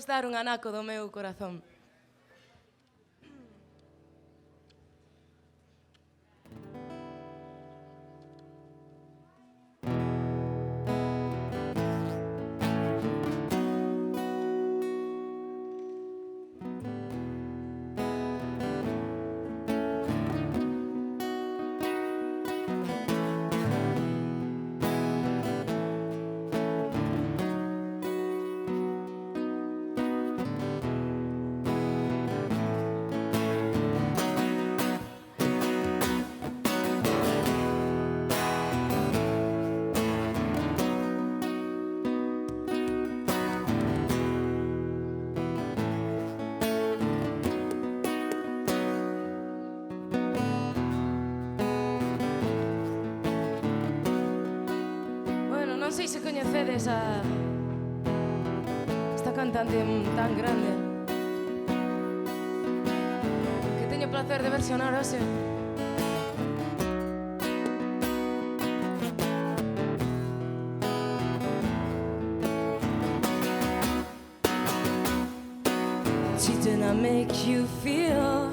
Dar un anaco do meu corazón. Non sei se coñecedes esta cantante tan grande que teño o placer de versionar hoxe. Didn't I make you feel?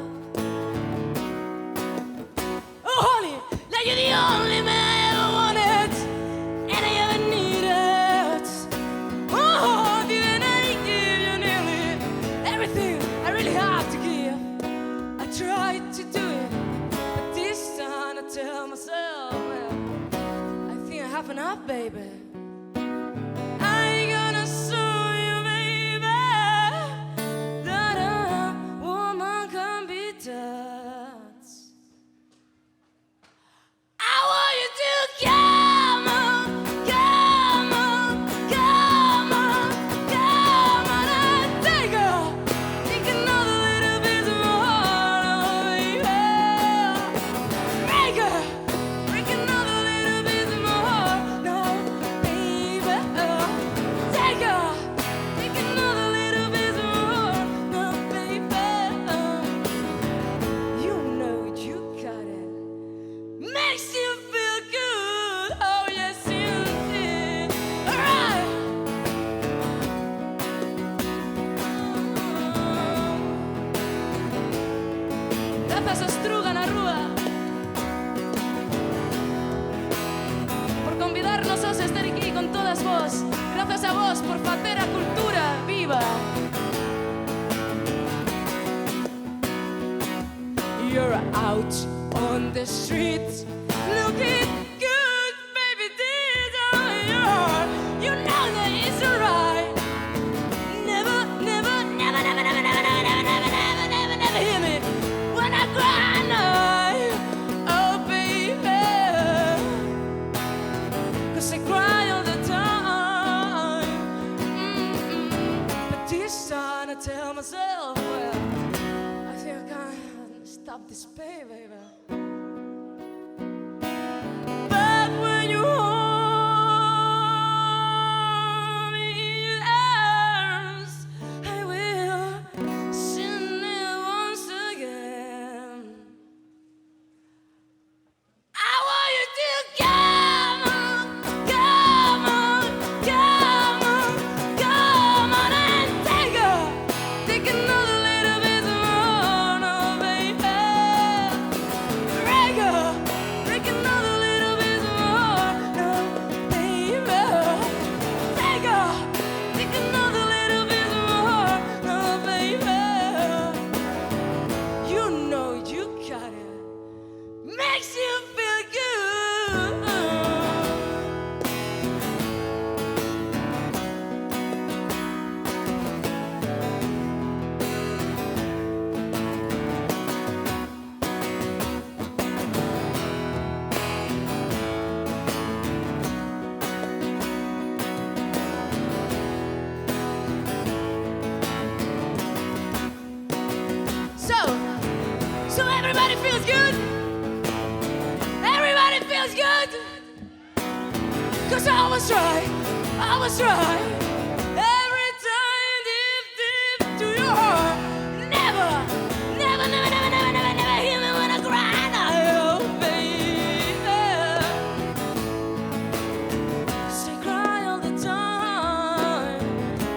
Oh honey, that you're the only man I ever wanted and I ever needed. Oh, didn't I give you nearly everything I really had to give? I tried to do it, but this time I tell myself, well, I think I have enough, baby. Grazas a Estruga na rúa por convidarnos a estar aquí con todas vos. Grazas a vos por facer a cultura viva. You're out on the streets looking good, baby, this on your heart. You know that it's alright. Never, never, never, never, never, never, never, never, never, never, never, never hear me when I cry now. Oh, baby, 'cause I cry all the time. But this time I tell myself, well, I think I can't stop this pain, baby. But when you hold me in your arms, I will sing it once again. I want you to come on, come on, come on, come on and take another little bit more, no, baby. Break another little bit more, no, baby. Take another little bit more, no, baby. You know you got it. Makes you feel good. So everybody feels good. Everybody feels good. 'Cause I was right. Every time deep to your heart. Never, never, never, never, never, never, never hear me when I cry now, oh, baby. 'Cause I cry all the time.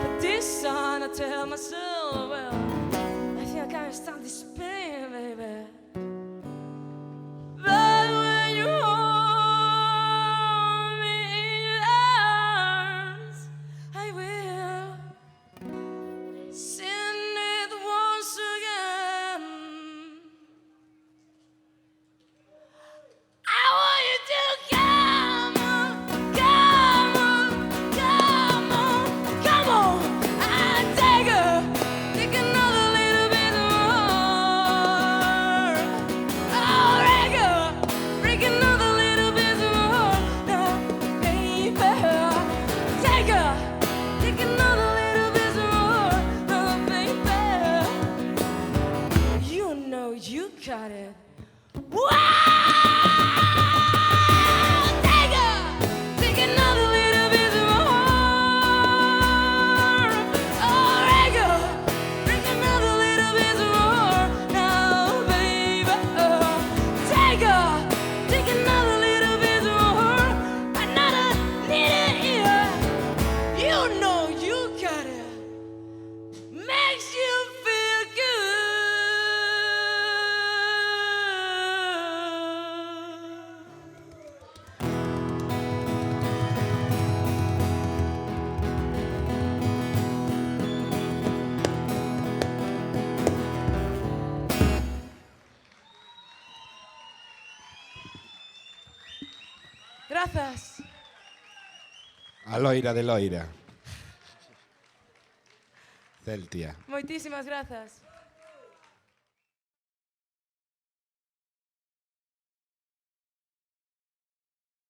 But this time I tell myself. Well, I think I can't stand this pain, baby. But when you hold me in your arms, I will sing it once again. I want you to come on, come on, come on, come on, and take another little bit more. Oh, break another little bit more. Now, baby, take another little bit more. Now, baby, you know you got it. Wow! Take another little bit more. Oh, break another little bit more. Now, baby, take another little bit more. Another little ear. You know you got it. Makes you feel good. Gracias. A loira de loira. Celtia. Moitísimas grazas.